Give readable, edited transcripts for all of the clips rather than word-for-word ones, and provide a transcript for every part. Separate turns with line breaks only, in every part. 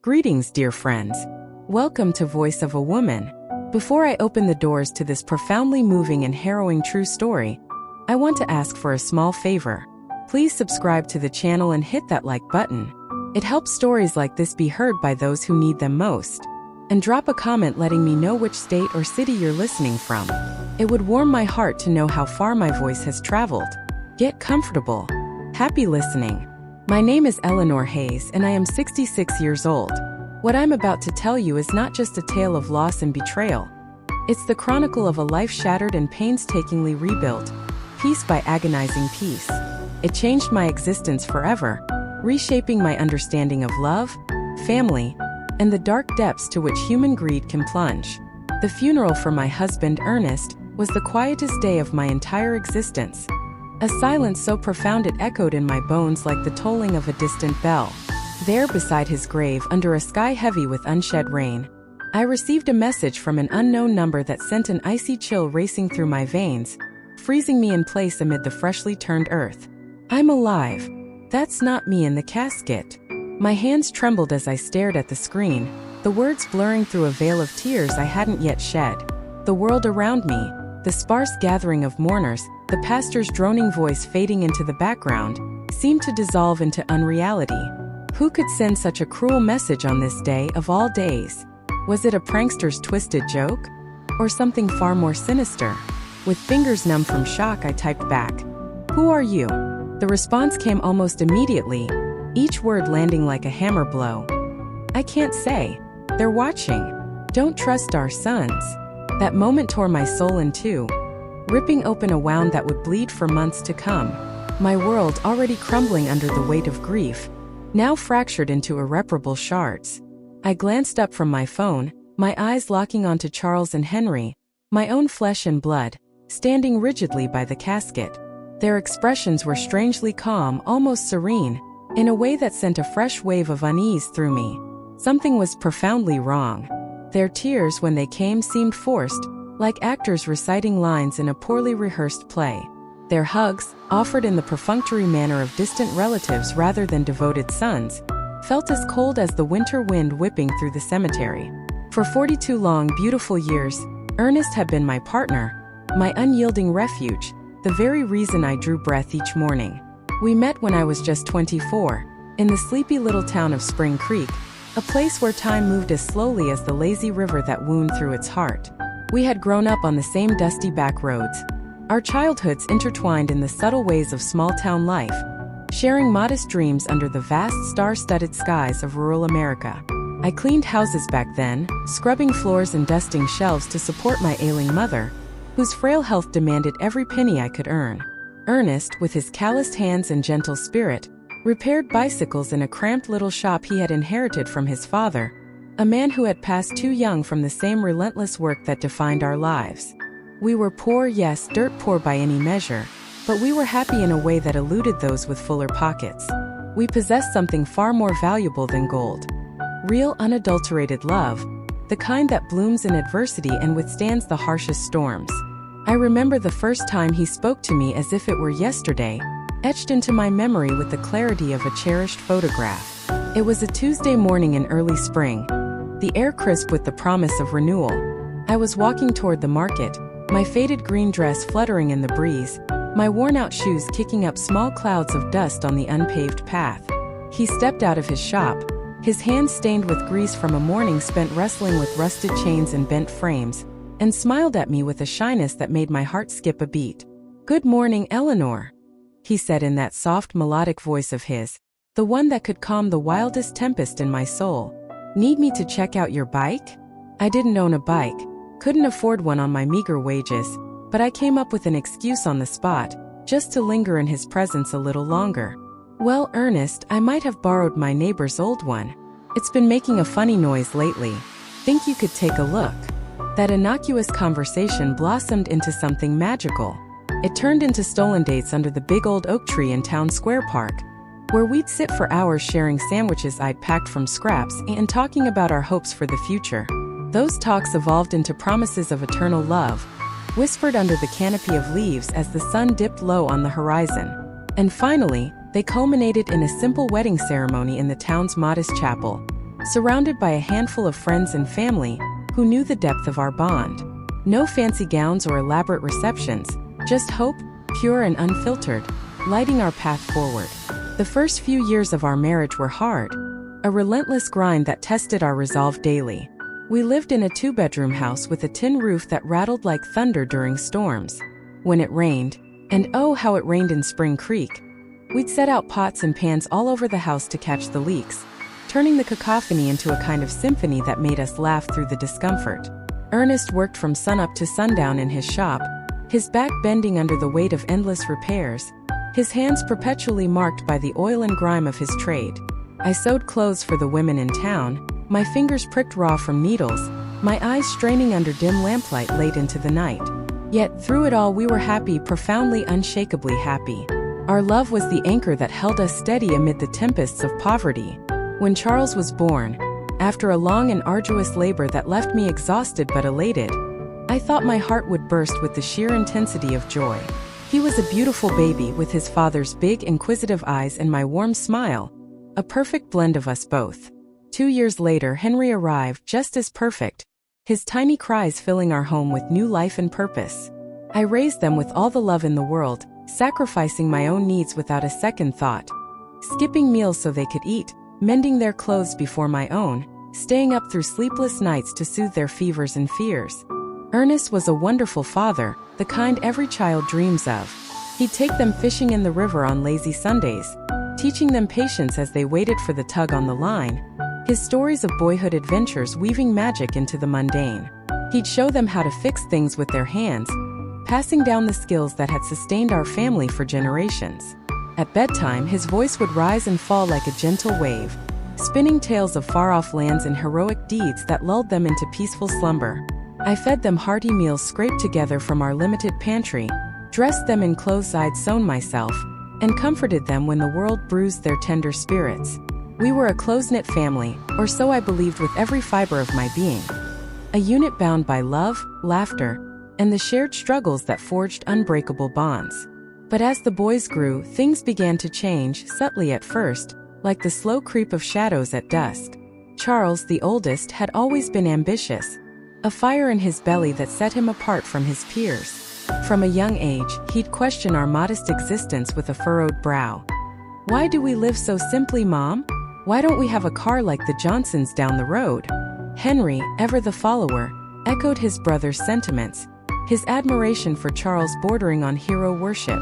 Greetings, dear friends. Welcome to Voice of a Woman. Before I open the doors to this profoundly moving and harrowing true story, I want to ask for a small favor. Please subscribe to the channel and hit that like button. It helps stories like this be heard by those who need them most. And drop a comment letting me know which state or city you're listening from. It would warm my heart to know how far my voice has traveled. Get comfortable. Happy listening. My name is Eleanor Hayes and I am 66 years old. What I'm about to tell you is not just a tale of loss and betrayal. It's the chronicle of a life shattered and painstakingly rebuilt, piece by agonizing piece. It changed my existence forever, reshaping my understanding of love, family, and the dark depths to which human greed can plunge. The funeral for my husband, Ernest, was the quietest day of my entire existence. A silence so profound it echoed in my bones like the tolling of a distant bell. There beside his grave, under a sky heavy with unshed rain, I received a message from an unknown number that sent an icy chill racing through my veins, freezing me in place amid the freshly turned earth. I'm alive. That's not me in the casket. My hands trembled as I stared at the screen, the words blurring through a veil of tears I hadn't yet shed. The world around me, the sparse gathering of mourners, the pastor's droning voice fading into the background, seemed to dissolve into unreality. Who could send such a cruel message on this day of all days? Was it a prankster's twisted joke? Or something far more sinister? With fingers numb from shock, I typed back, "Who are you?" The response came almost immediately, each word landing like a hammer blow. "I can't say. They're watching. Don't trust our sons." That moment tore my soul in two, ripping open a wound that would bleed for months to come. My world, already crumbling under the weight of grief, now fractured into irreparable shards. I glanced up from my phone, my eyes locking onto Charles and Henry, my own flesh and blood, standing rigidly by the casket. Their expressions were strangely calm, almost serene, in a way that sent a fresh wave of unease through me. Something was profoundly wrong. Their tears, when they came, seemed forced, like actors reciting lines in a poorly rehearsed play. Their hugs, offered in the perfunctory manner of distant relatives rather than devoted sons, felt as cold as the winter wind whipping through the cemetery. For 42 long, beautiful years, Ernest had been my partner, my unyielding refuge, the very reason I drew breath each morning. We met when I was just 24, in the sleepy little town of Spring Creek, a place where time moved as slowly as the lazy river that wound through its heart. We had grown up on the same dusty back roads, our childhoods intertwined in the subtle ways of small-town life, sharing modest dreams under the vast star-studded skies of rural America. I cleaned houses back then, scrubbing floors and dusting shelves to support my ailing mother, whose frail health demanded every penny I could earn. Ernest, with his calloused hands and gentle spirit, repaired bicycles in a cramped little shop he had inherited from his father, a man who had passed too young from the same relentless work that defined our lives. We were poor, yes, dirt poor by any measure, but we were happy in a way that eluded those with fuller pockets. We possessed something far more valuable than gold. Real, unadulterated love, the kind that blooms in adversity and withstands the harshest storms. I remember the first time he spoke to me as if it were yesterday, etched into my memory with the clarity of a cherished photograph. It was a Tuesday morning in early spring, the air crisp with the promise of renewal. I was walking toward the market, my faded green dress fluttering in the breeze, my worn-out shoes kicking up small clouds of dust on the unpaved path. He stepped out of his shop, his hands stained with grease from a morning spent wrestling with rusted chains and bent frames, and smiled at me with a shyness that made my heart skip a beat. "Good morning, Eleanor," he said in that soft melodic voice of his, the one that could calm the wildest tempest in my soul. "Need me to check out your bike?" I didn't own a bike, couldn't afford one on my meager wages, but I came up with an excuse on the spot, just to linger in his presence a little longer. "Well, Ernest, I might have borrowed my neighbor's old one. It's been making a funny noise lately. Think you could take a look?" That innocuous conversation blossomed into something magical. It turned into stolen dates under the big old oak tree in Town Square Park, where we'd sit for hours sharing sandwiches I'd packed from scraps and talking about our hopes for the future. Those talks evolved into promises of eternal love, whispered under the canopy of leaves as the sun dipped low on the horizon. And finally, they culminated in a simple wedding ceremony in the town's modest chapel, surrounded by a handful of friends and family who knew the depth of our bond. No fancy gowns or elaborate receptions, just hope, pure and unfiltered, lighting our path forward. The first few years of our marriage were hard, a relentless grind that tested our resolve daily. We lived in a 2-bedroom house with a tin roof that rattled like thunder during storms. When it rained, and oh how it rained in Spring Creek, we'd set out pots and pans all over the house to catch the leaks, turning the cacophony into a kind of symphony that made us laugh through the discomfort. Ernest worked from sunup to sundown in his shop, his back bending under the weight of endless repairs, his hands perpetually marked by the oil and grime of his trade. I sewed clothes for the women in town, my fingers pricked raw from needles, my eyes straining under dim lamplight late into the night. Yet through it all we were happy, profoundly, unshakably happy. Our love was the anchor that held us steady amid the tempests of poverty. When Charles was born, after a long and arduous labor that left me exhausted but elated, I thought my heart would burst with the sheer intensity of joy. He was a beautiful baby with his father's big, inquisitive eyes and my warm smile, a perfect blend of us both. 2 years later, Henry arrived, just as perfect, his tiny cries filling our home with new life and purpose. I raised them with all the love in the world, sacrificing my own needs without a second thought, skipping meals so they could eat, mending their clothes before my own, staying up through sleepless nights to soothe their fevers and fears. Ernest was a wonderful father, the kind every child dreams of. He'd take them fishing in the river on lazy Sundays, teaching them patience as they waited for the tug on the line, his stories of boyhood adventures weaving magic into the mundane. He'd show them how to fix things with their hands, passing down the skills that had sustained our family for generations. At bedtime, his voice would rise and fall like a gentle wave, spinning tales of far-off lands and heroic deeds that lulled them into peaceful slumber. I fed them hearty meals scraped together from our limited pantry, dressed them in clothes I'd sewn myself, and comforted them when the world bruised their tender spirits. We were a close-knit family, or so I believed with every fiber of my being. A unit bound by love, laughter, and the shared struggles that forged unbreakable bonds. But as the boys grew, things began to change, subtly at first, like the slow creep of shadows at dusk. Charles, the oldest, had always been ambitious, a fire in his belly that set him apart from his peers. From a young age, he'd question our modest existence with a furrowed brow. "Why do we live so simply, Mom? Why don't we have a car like the Johnsons down the road?" Henry, ever the follower, echoed his brother's sentiments, his admiration for Charles bordering on hero worship.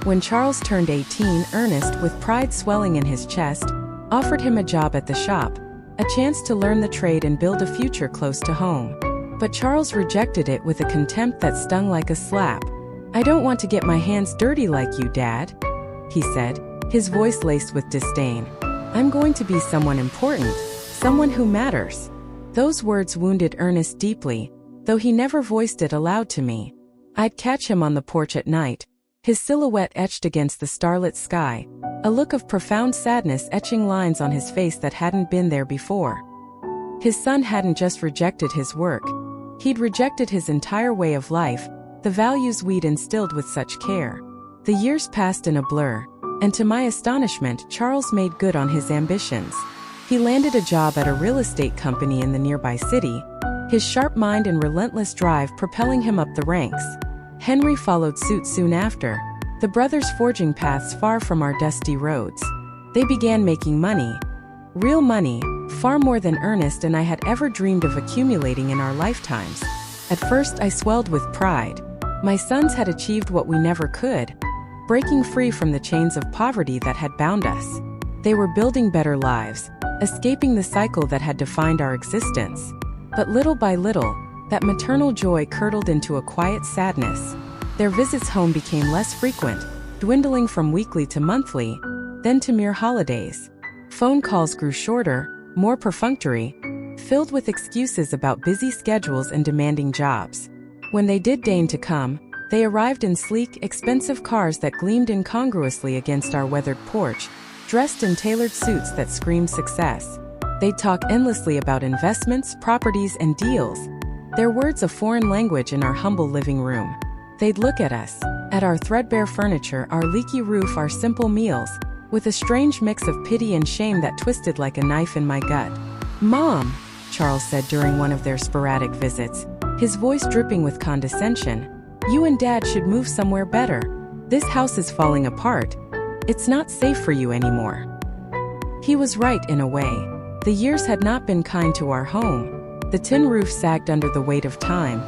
When Charles turned 18, Ernest, with pride swelling in his chest, offered him a job at the shop, a chance to learn the trade and build a future close to home. But Charles rejected it with a contempt that stung like a slap. "I don't want to get my hands dirty like you, Dad," he said, his voice laced with disdain. "I'm going to be someone important, someone who matters." Those words wounded Ernest deeply, though he never voiced it aloud to me. I'd catch him on the porch at night, his silhouette etched against the starlit sky, a look of profound sadness etching lines on his face that hadn't been there before. His son hadn't just rejected his work, he'd rejected his entire way of life, the values we'd instilled with such care. The years passed in a blur, and to my astonishment, Charles made good on his ambitions. He landed a job at a real estate company in the nearby city, his sharp mind and relentless drive propelling him up the ranks. Henry followed suit soon after, the brothers forging paths far from our dusty roads. They began making money. Real money, far more than Ernest and I had ever dreamed of accumulating in our lifetimes. At first I swelled with pride. My sons had achieved what we never could, breaking free from the chains of poverty that had bound us. They were building better lives, escaping the cycle that had defined our existence. But little by little, that maternal joy curdled into a quiet sadness. Their visits home became less frequent, dwindling from weekly to monthly, then to mere holidays. Phone calls grew shorter, more perfunctory, filled with excuses about busy schedules and demanding jobs. When they did deign to come, they arrived in sleek, expensive cars that gleamed incongruously against our weathered porch, dressed in tailored suits that screamed success. They'd talk endlessly about investments, properties, and deals, their words a foreign language in our humble living room. They'd look at us, at our threadbare furniture, our leaky roof, our simple meals, with a strange mix of pity and shame that twisted like a knife in my gut. "Mom," Charles said during one of their sporadic visits, his voice dripping with condescension, "you and Dad should move somewhere better. This house is falling apart. It's not safe for you anymore." He was right in a way. The years had not been kind to our home. The tin roof sagged under the weight of time.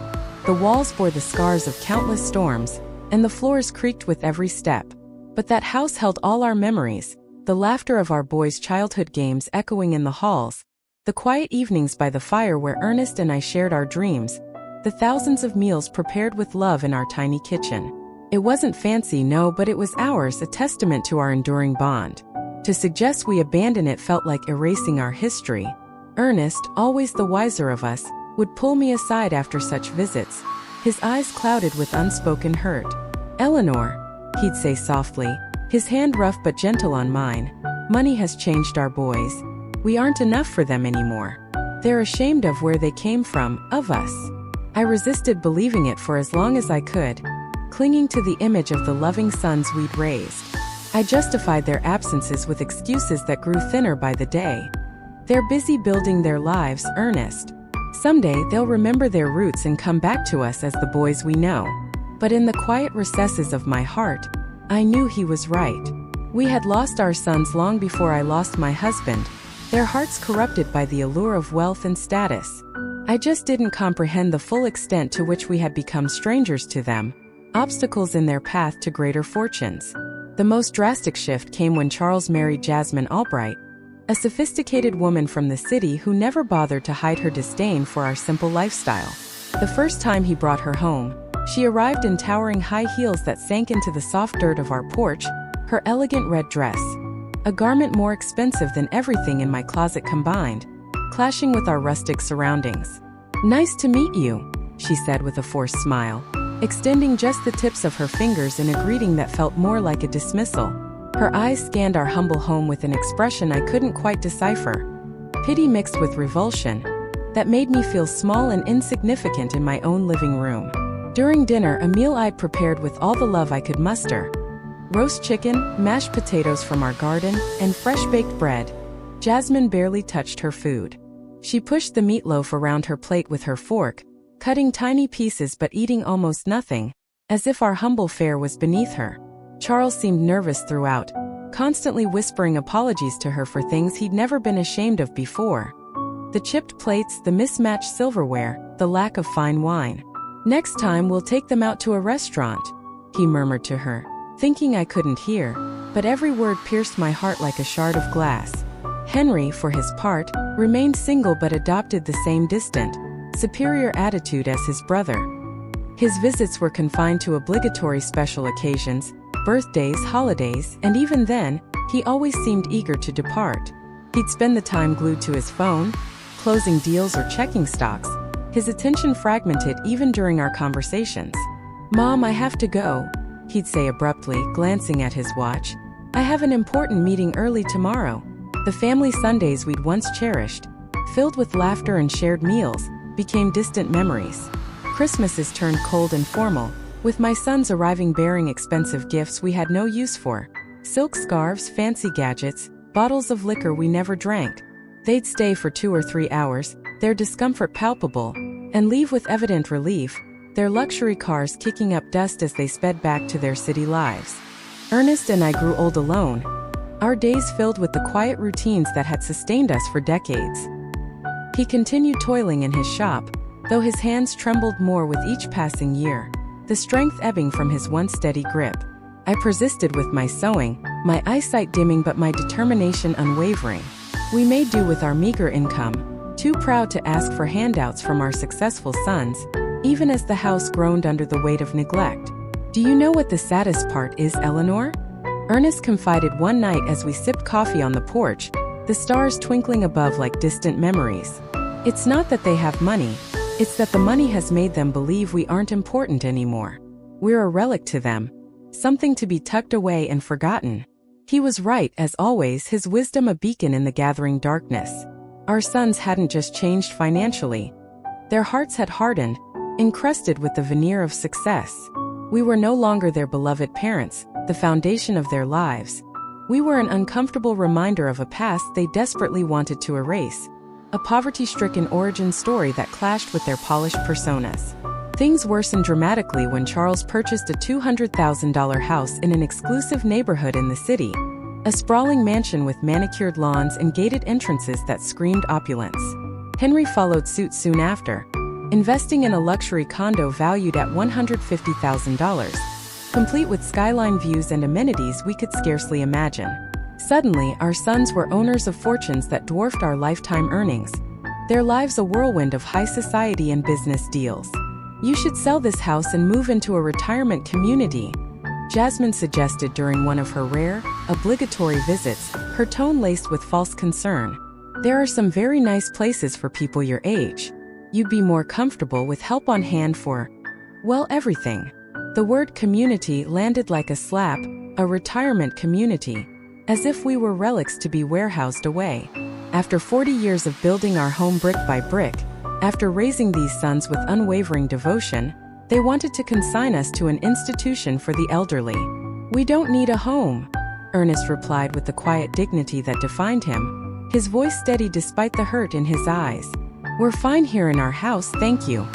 The walls bore the scars of countless storms, and the floors creaked with every step. But that house held all our memories, the laughter of our boys' childhood games echoing in the halls, the quiet evenings by the fire where Ernest and I shared our dreams, the thousands of meals prepared with love in our tiny kitchen. It wasn't fancy, no, but it was ours, a testament to our enduring bond. To suggest we abandon it felt like erasing our history. Ernest, always the wiser of us, would pull me aside after such visits, his eyes clouded with unspoken hurt. "Eleanor," he'd say softly, his hand rough but gentle on mine, "money has changed our boys. We aren't enough for them anymore. They're ashamed of where they came from, of us." I resisted believing it for as long as I could, clinging to the image of the loving sons we'd raised. I justified their absences with excuses that grew thinner by the day. "They're busy building their lives, Ernest. Someday they'll remember their roots and come back to us as the boys we know." But in the quiet recesses of my heart, I knew he was right. We had lost our sons long before I lost my husband, their hearts corrupted by the allure of wealth and status. I just didn't comprehend the full extent to which we had become strangers to them, obstacles in their path to greater fortunes. The most drastic shift came when Charles married Jasmine Albright, a sophisticated woman from the city who never bothered to hide her disdain for our simple lifestyle. The first time he brought her home, she arrived in towering high heels that sank into the soft dirt of our porch, her elegant red dress, a garment more expensive than everything in my closet combined, clashing with our rustic surroundings. "Nice to meet you," she said with a forced smile, extending just the tips of her fingers in a greeting that felt more like a dismissal. Her eyes scanned our humble home with an expression I couldn't quite decipher, pity mixed with revulsion, that made me feel small and insignificant in my own living room. During dinner, a meal I'd prepared with all the love I could muster, roast chicken, mashed potatoes from our garden, and fresh-baked bread, Jasmine barely touched her food. She pushed the meatloaf around her plate with her fork, cutting tiny pieces but eating almost nothing, as if our humble fare was beneath her. Charles seemed nervous throughout, constantly whispering apologies to her for things he'd never been ashamed of before. The chipped plates, the mismatched silverware, the lack of fine wine. "Next time we'll take them out to a restaurant," he murmured to her, thinking I couldn't hear, but every word pierced my heart like a shard of glass. Henry, for his part, remained single but adopted the same distant, superior attitude as his brother. His visits were confined to obligatory special occasions, birthdays, holidays, and even then, he always seemed eager to depart. He'd spend the time glued to his phone, closing deals or checking stocks, his attention fragmented even during our conversations. "Mom, I have to go," he'd say abruptly, glancing at his watch. "I have an important meeting early tomorrow." The family Sundays we'd once cherished, filled with laughter and shared meals, became distant memories. Christmases turned cold and formal, with my sons arriving bearing expensive gifts we had no use for. Silk scarves, fancy gadgets, bottles of liquor we never drank. They'd stay for 2 or 3 hours, their discomfort palpable, and leave with evident relief, their luxury cars kicking up dust as they sped back to their city lives. Ernest and I grew old alone, our days filled with the quiet routines that had sustained us for decades. He continued toiling in his shop, though his hands trembled more with each passing year, the strength ebbing from his once steady grip. I persisted with my sewing, my eyesight dimming but my determination unwavering. We made do with our meager income, too proud to ask for handouts from our successful sons, even as the house groaned under the weight of neglect. "Do you know what the saddest part is, Eleanor?" Ernest confided one night as we sipped coffee on the porch, the stars twinkling above like distant memories. "It's not that they have money, it's that the money has made them believe we aren't important anymore. We're a relic to them, something to be tucked away and forgotten." He was right, as always, his wisdom a beacon in the gathering darkness. Our sons hadn't just changed financially. Their hearts had hardened, encrusted with the veneer of success. We were no longer their beloved parents, the foundation of their lives. We were an uncomfortable reminder of a past they desperately wanted to erase, a poverty-stricken origin story that clashed with their polished personas. Things worsened dramatically when Charles purchased a $200,000 house in an exclusive neighborhood in the city, a sprawling mansion with manicured lawns and gated entrances that screamed opulence. Henry followed suit soon after, investing in a luxury condo valued at $150,000, complete with skyline views and amenities we could scarcely imagine. Suddenly, our sons were owners of fortunes that dwarfed our lifetime earnings, their lives a whirlwind of high society and business deals. "You should sell this house and move into a retirement community," Jasmine suggested during one of her rare, obligatory visits, her tone laced with false concern. "There are some very nice places for people your age. You'd be more comfortable with help on hand for, well, everything." The word community landed like a slap, a retirement community, as if we were relics to be warehoused away. After 40 years of building our home brick by brick, after raising these sons with unwavering devotion, they wanted to consign us to an institution for the elderly. "We don't need a home," Ernest replied with the quiet dignity that defined him, his voice steady despite the hurt in his eyes. "We're fine here in our house, thank you."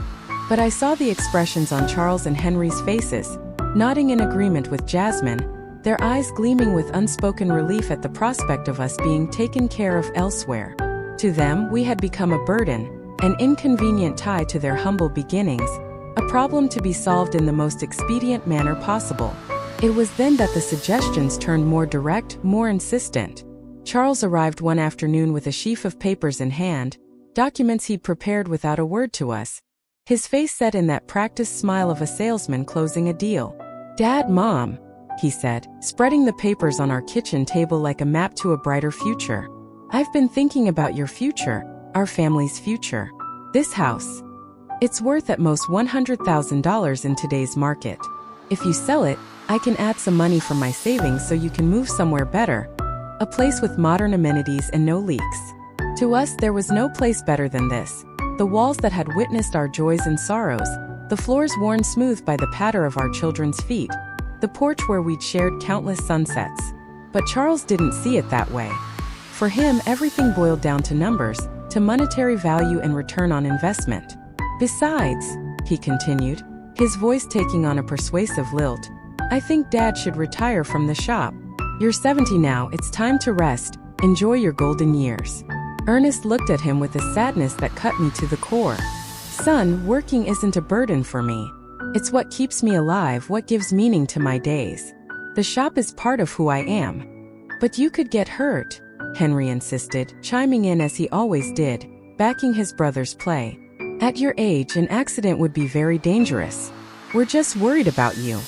But I saw the expressions on Charles and Henry's faces, nodding in agreement with Jasmine, their eyes gleaming with unspoken relief at the prospect of us being taken care of elsewhere. To them, we had become a burden, an inconvenient tie to their humble beginnings, a problem to be solved in the most expedient manner possible. It was then that the suggestions turned more direct, more insistent. Charles arrived one afternoon with a sheaf of papers in hand, documents he'd prepared without a word to us. His face set in that practiced smile of a salesman closing a deal. "Dad, Mom," he said, spreading the papers on our kitchen table like a map to a brighter future. "I've been thinking about your future. Our family's future. This house. It's worth at most $100,000 in today's market. If you sell it, I can add some money from my savings so you can move somewhere better. A place with modern amenities and no leaks." To us, there was no place better than this. The walls that had witnessed our joys and sorrows, the floors worn smooth by the patter of our children's feet, the porch where we'd shared countless sunsets. But Charles didn't see it that way. For him, everything boiled down to numbers, to monetary value and return on investment. "Besides," he continued, his voice taking on a persuasive lilt, "I think Dad should retire from the shop. You're 70 now, it's time to rest, enjoy your golden years." Ernest looked at him with a sadness that cut me to the core. "Son, working isn't a burden for me. It's what keeps me alive, what gives meaning to my days. The shop is part of who I am." "But you could get hurt," Henry insisted, chiming in as he always did, backing his brother's play. "At your age, an accident would be very dangerous. We're just worried about you."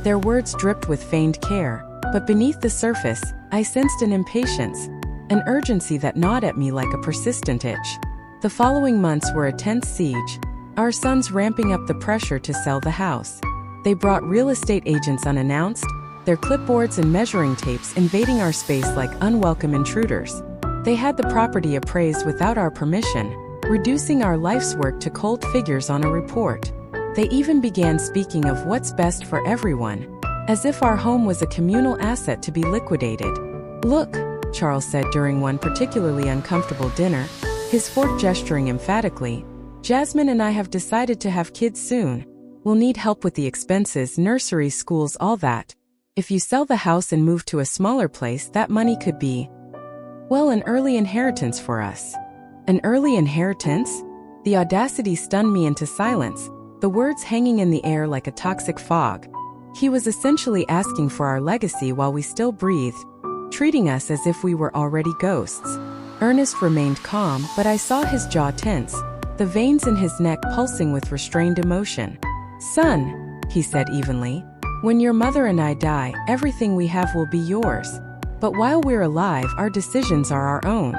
Their words dripped with feigned care, but beneath the surface, I sensed an impatience, an urgency that gnawed at me like a persistent itch. The following months were a tense siege, our sons ramping up the pressure to sell the house. They brought real estate agents unannounced, their clipboards and measuring tapes invading our space like unwelcome intruders. They had the property appraised without our permission, reducing our life's work to cold figures on a report. They even began speaking of what's best for everyone, as if our home was a communal asset to be liquidated. "Look," Charles said during one particularly uncomfortable dinner, his fork gesturing emphatically, "Jasmine and I have decided to have kids soon. We'll need help with the expenses, nursery, schools, all that. If you sell the house and move to a smaller place, that money could be, well, an early inheritance for us." "An early inheritance?" The audacity stunned me into silence, the words hanging in the air like a toxic fog. He was essentially asking for our legacy while we still breathed, treating us as if we were already ghosts. Ernest remained calm, but I saw his jaw tense, the veins in his neck pulsing with restrained emotion. "Son," he said evenly, "when your mother and I die, everything we have will be yours. But while we're alive, our decisions are our own."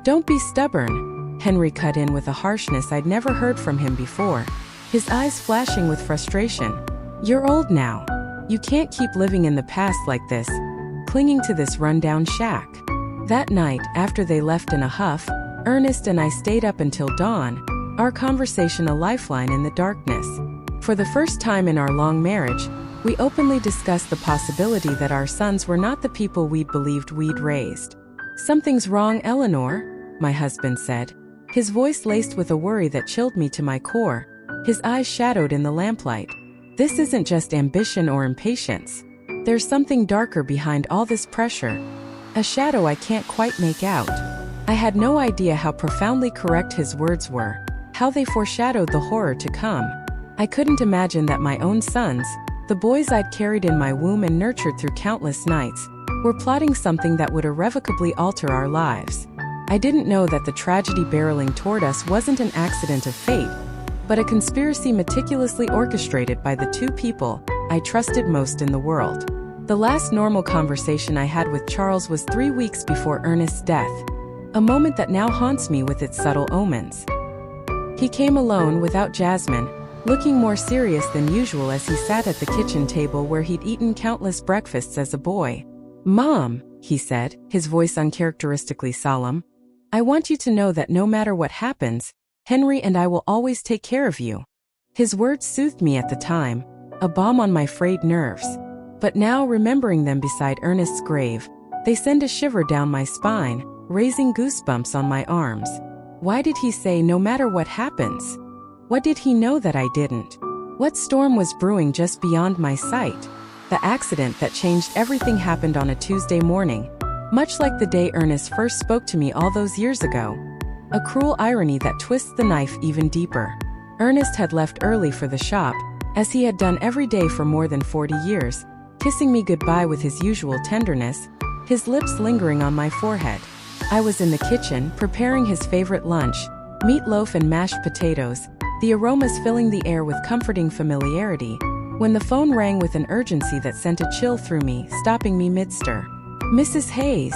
"Don't be stubborn," Henry cut in with a harshness I'd never heard from him before, his eyes flashing with frustration. "You're old now. You can't keep living in the past like this, clinging to this rundown shack." That night, after they left in a huff, Ernest and I stayed up until dawn, our conversation a lifeline in the darkness. For the first time in our long marriage, we openly discussed the possibility that our sons were not the people we'd believed we'd raised. "Something's wrong, Eleanor," my husband said, his voice laced with a worry that chilled me to my core, his eyes shadowed in the lamplight. This isn't just ambition or impatience. There's something darker behind all this pressure. A shadow I can't quite make out. I had no idea how profoundly correct his words were, how they foreshadowed the horror to come. I couldn't imagine that my own sons, the boys I'd carried in my womb and nurtured through countless nights, were plotting something that would irrevocably alter our lives. I didn't know that the tragedy barreling toward us wasn't an accident of fate, but a conspiracy meticulously orchestrated by the two people I trusted most in the world. The last normal conversation I had with Charles was 3 weeks before Ernest's death, a moment that now haunts me with its subtle omens. He came alone without Jasmine, looking more serious than usual as he sat at the kitchen table where he'd eaten countless breakfasts as a boy. "Mom," he said, his voice uncharacteristically solemn, "I want you to know that no matter what happens, Henry and I will always take care of you." His words soothed me at the time, a balm on my frayed nerves. But now, remembering them beside Ernest's grave, they send a shiver down my spine, raising goosebumps on my arms. Why did he say no matter what happens? What did he know that I didn't? What storm was brewing just beyond my sight? The accident that changed everything happened on a Tuesday morning, much like the day Ernest first spoke to me all those years ago. A cruel irony that twists the knife even deeper. Ernest had left early for the shop, as he had done every day for more than 40 years, kissing me goodbye with his usual tenderness, his lips lingering on my forehead. I was in the kitchen, preparing his favorite lunch, meatloaf and mashed potatoes, the aromas filling the air with comforting familiarity, when the phone rang with an urgency that sent a chill through me, stopping me mid-stir. "Mrs. Hayes?"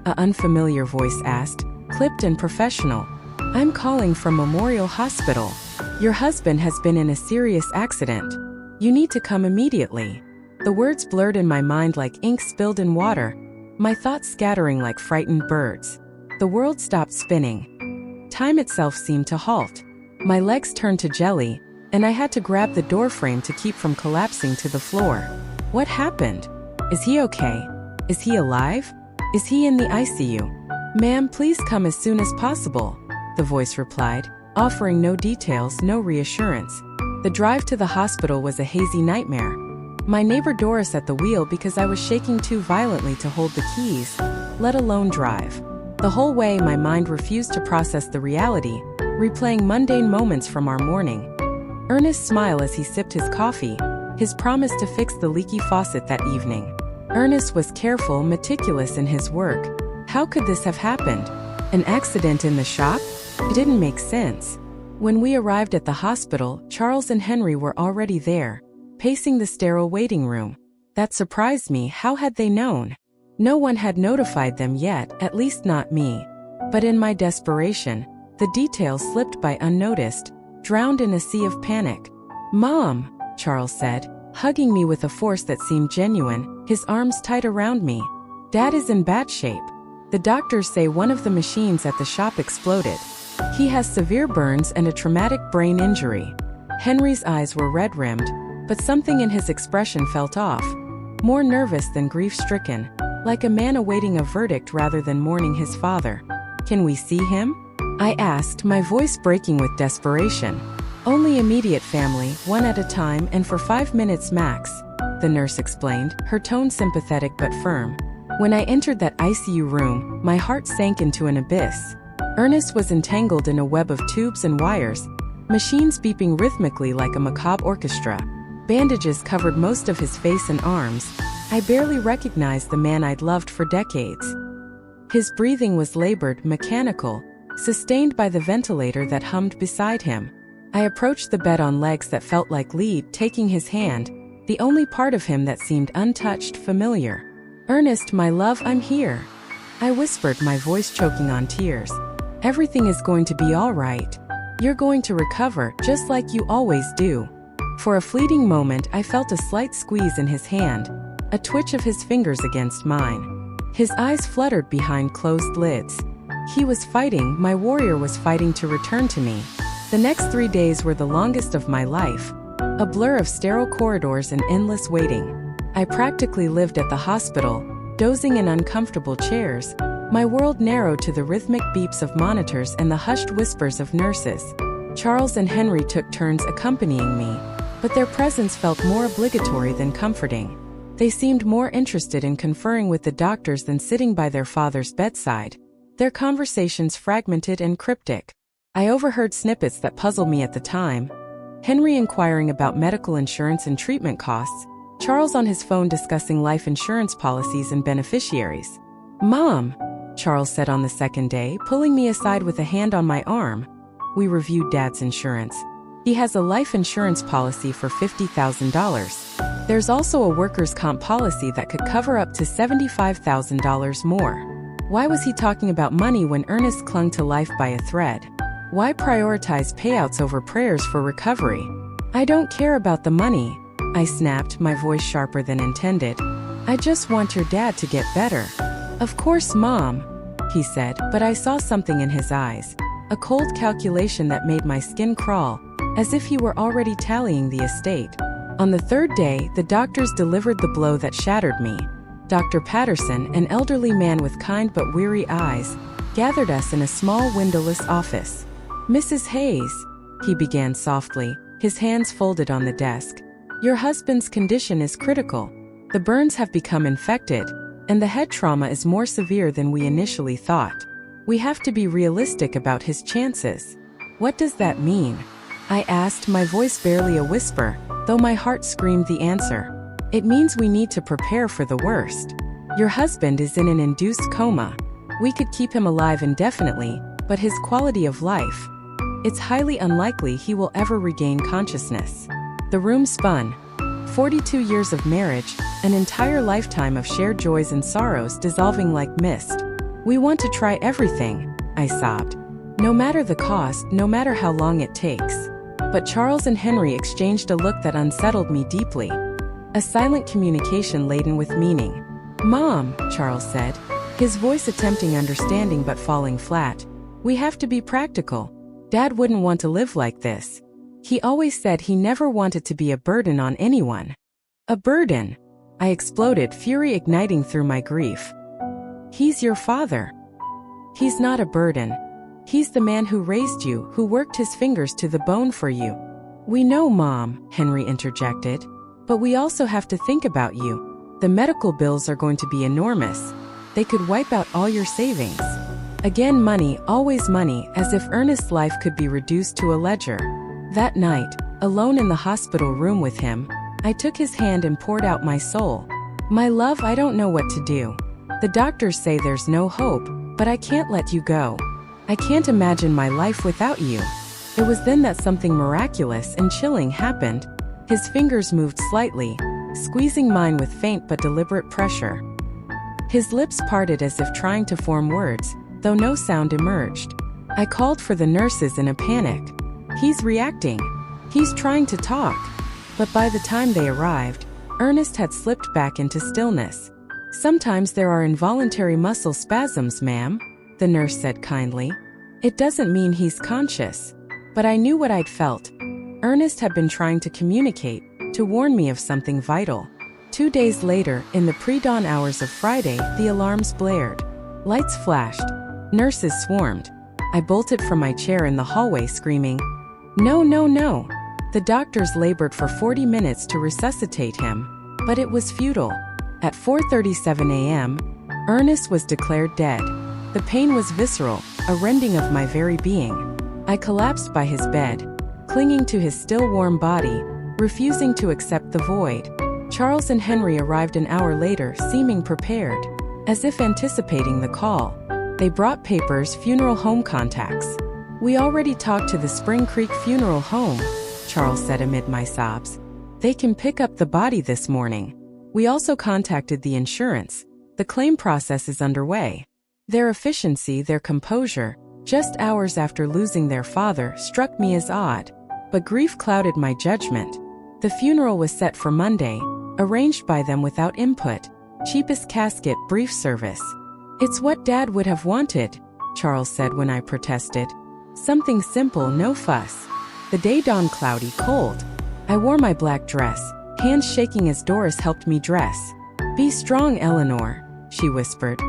a unfamiliar voice asked, clipped and professional. "I'm calling from Memorial Hospital. Your husband has been in a serious accident. You need to come immediately." The words blurred in my mind like ink spilled in water, my thoughts scattering like frightened birds. The world stopped spinning. Time itself seemed to halt. My legs turned to jelly, and I had to grab the doorframe to keep from collapsing to the floor. What happened? Is he okay? Is he alive? Is he in the ICU? "Ma'am, please come as soon as possible," the voice replied, offering no details, no reassurance. The drive to the hospital was a hazy nightmare. My neighbor Doris at the wheel because I was shaking too violently to hold the keys, let alone drive. The whole way my mind refused to process the reality, replaying mundane moments from our morning. Ernest's smile as he sipped his coffee, his promise to fix the leaky faucet that evening. Ernest was careful, meticulous in his work. How could this have happened? An accident in the shop? It didn't make sense. When we arrived at the hospital, Charles and Henry were already there, pacing the sterile waiting room. That surprised me. How had they known? No one had notified them yet, at least not me. But in my desperation, the details slipped by unnoticed, drowned in a sea of panic. "Mom," Charles said, hugging me with a force that seemed genuine, his arms tight around me. "Dad is in bad shape. The doctors say one of the machines at the shop exploded. He has severe burns and a traumatic brain injury." Henry's eyes were red-rimmed, but something in his expression felt off, more nervous than grief-stricken, like a man awaiting a verdict rather than mourning his father. "Can we see him?" I asked, my voice breaking with desperation. "Only immediate family, one at a time and for 5 minutes max," the nurse explained, her tone sympathetic but firm. When I entered that ICU room, my heart sank into an abyss. Ernest was entangled in a web of tubes and wires, machines beeping rhythmically like a macabre orchestra. Bandages covered most of his face and arms. I barely recognized the man I'd loved for decades. His breathing was labored, mechanical, sustained by the ventilator that hummed beside him. I approached the bed on legs that felt like lead, taking his hand, the only part of him that seemed untouched, familiar. "Ernest, my love, I'm here," I whispered, my voice choking on tears. "Everything is going to be all right. You're going to recover, just like you always do." For a fleeting moment, I felt a slight squeeze in his hand, a twitch of his fingers against mine. His eyes fluttered behind closed lids. He was fighting, my warrior was fighting to return to me. The next 3 days were the longest of my life, a blur of sterile corridors and endless waiting. I practically lived at the hospital, dozing in uncomfortable chairs, My world narrowed to the rhythmic beeps of monitors and the hushed whispers of nurses. Charles and Henry took turns accompanying me, but their presence felt more obligatory than comforting. They seemed more interested in conferring with the doctors than sitting by their father's bedside, their conversations fragmented and cryptic. I overheard snippets that puzzled me at the time. Henry inquiring about medical insurance and treatment costs, Charles on his phone discussing life insurance policies and beneficiaries. "Mom," Charles said on the second day, pulling me aside with a hand on my arm. We reviewed Dad's insurance. He has a life insurance policy for $50,000. There's also a workers' comp policy that could cover up to $75,000 more. Why was he talking about money when Ernest clung to life by a thread? Why prioritize payouts over prayers for recovery? "I don't care about the money," I snapped, my voice sharper than intended. "I just want your dad to get better." "Of course, Mom," he said, but I saw something in his eyes, a cold calculation that made my skin crawl, as if he were already tallying the estate. On the third day, the doctors delivered the blow that shattered me. Dr. Patterson, an elderly man with kind but weary eyes, gathered us in a small windowless office. "Mrs. Hayes," he began softly, his hands folded on the desk. "Your husband's condition is critical. The burns have become infected, and the head trauma is more severe than we initially thought. We have to be realistic about his chances." "What does that mean?" I asked, my voice barely a whisper, though my heart screamed the answer. "It means we need to prepare for the worst. Your husband is in an induced coma. We could keep him alive indefinitely, but his quality of life, it's highly unlikely he will ever regain consciousness." The room spun. 42 years of marriage, an entire lifetime of shared joys and sorrows dissolving like mist. "We want to try everything," I sobbed. "No matter the cost, no matter how long it takes." But Charles and Henry exchanged a look that unsettled me deeply. A silent communication laden with meaning. "Mom," Charles said, his voice attempting understanding but falling flat, "we have to be practical. Dad wouldn't want to live like this. He always said he never wanted to be a burden on anyone." "A burden?" I exploded, fury igniting through my grief. "He's your father. He's not a burden. He's the man who raised you, who worked his fingers to the bone for you." "We know, Mom," Henry interjected, "but we also have to think about you. The medical bills are going to be enormous. They could wipe out all your savings." Again money, always money, as if Ernest's life could be reduced to a ledger. That night, alone in the hospital room with him, I took his hand and poured out my soul. "My love, I don't know what to do. The doctors say there's no hope, but I can't let you go. I can't imagine my life without you." It was then that something miraculous and chilling happened. His fingers moved slightly, squeezing mine with faint but deliberate pressure. His lips parted as if trying to form words, though no sound emerged. I called for the nurses in a panic. "He's reacting. He's trying to talk." But by the time they arrived, Ernest had slipped back into stillness. "Sometimes there are involuntary muscle spasms, ma'am," the nurse said kindly. "It doesn't mean he's conscious." But I knew what I'd felt. Ernest had been trying to communicate, to warn me of something vital. 2 days later, in the pre-dawn hours of Friday, the alarms blared. Lights flashed. Nurses swarmed. I bolted from my chair in the hallway screaming, "No, no, no!" The doctors labored for 40 minutes to resuscitate him, but it was futile. At 4:37 a.m., Ernest was declared dead. The pain was visceral, a rending of my very being. I collapsed by his bed, clinging to his still warm body, refusing to accept the void. Charles and Henry arrived an hour later, seeming prepared, as if anticipating the call. They brought papers, funeral home contacts. "We already talked to the Spring Creek Funeral Home," Charles said amid my sobs. "They can pick up the body this morning. We also contacted the insurance. The claim process is underway." Their efficiency, their composure, just hours after losing their father, struck me as odd. But grief clouded my judgment. The funeral was set for Monday, arranged by them without input. Cheapest casket, brief service. "It's what Dad would have wanted," Charles said when I protested. "Something simple, no fuss." The day dawned cloudy, cold. I wore my black dress, hands shaking as Doris helped me dress. "Be strong, Eleanor," she whispered.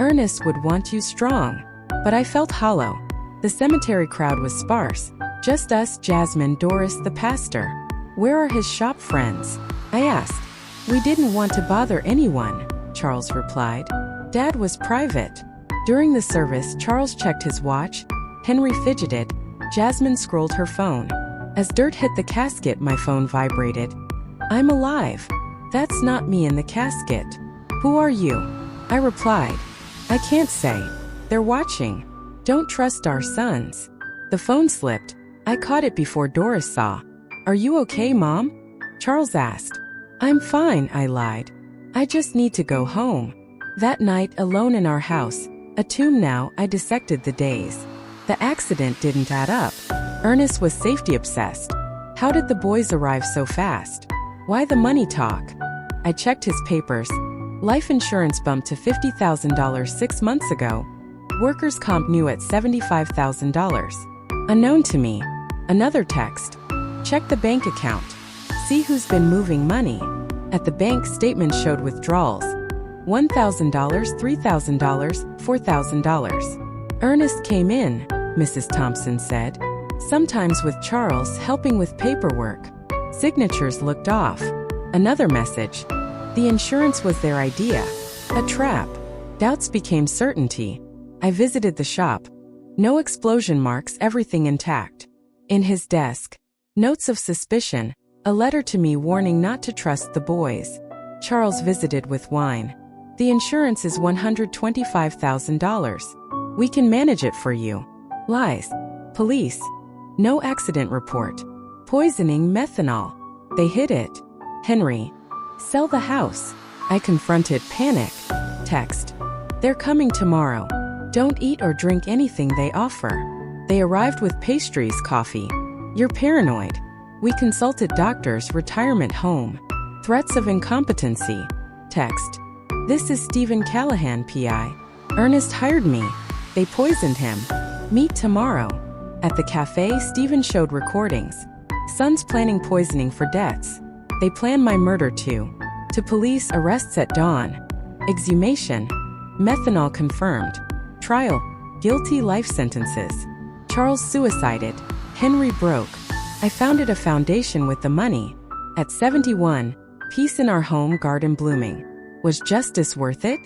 Ernest would want you strong. But I felt hollow. The cemetery crowd was sparse. Just us, Jasmine, Doris, the pastor. Where are his shop friends? I asked. We didn't want to bother anyone, Charles replied. Dad was private. During the service, Charles checked his watch. Henry fidgeted. Jasmine scrolled her phone. As dirt hit the casket, my phone vibrated. I'm alive. That's not me in the casket. Who are you? I replied. I can't say. They're watching. Don't trust our sons. The phone slipped. I caught it before Doris saw. Are you okay, Mom? Charles asked. I'm fine, I lied. I just need to go home. That night, alone in our house, a tomb now, I dissected the days. The accident didn't add up. Ernest was safety obsessed. How did the boys arrive so fast? Why the money talk? I checked his papers. Life insurance bumped to $50,000 6 months ago. Workers' comp new at $75,000. Unknown to me. Another text. Check the bank account. See who's been moving money. At the bank, statements showed withdrawals. $1,000, $3,000, $4,000. Ernest came in, Mrs. Thompson said. Sometimes with Charles helping with paperwork. Signatures looked off. Another message. The insurance was their idea. A trap. Doubts became certainty. I visited the shop. No explosion marks, everything intact. In his desk, notes of suspicion, a letter to me warning not to trust the boys. Charles visited with wine. The insurance is $125,000. We can manage it for you. Lies. Police. No accident report. Poisoning, methanol. They hid it. Henry. Sell the house. I confronted panic. Text. They're coming tomorrow. Don't eat or drink anything they offer. They arrived with pastries, coffee. You're paranoid. We consulted doctors, retirement home. Threats of incompetency. Text. This is Stephen Callahan, PI. Ernest hired me. They poisoned him. Meet tomorrow. At the cafe, Stephen showed recordings. Sons planning poisoning for debts. They plan my murder too. To police, arrests at dawn. Exhumation. Methanol confirmed. Trial. Guilty, life sentences. Charles suicided. Henry broke. I founded a foundation with the money. At 71, peace in our home, garden blooming. Was justice worth it?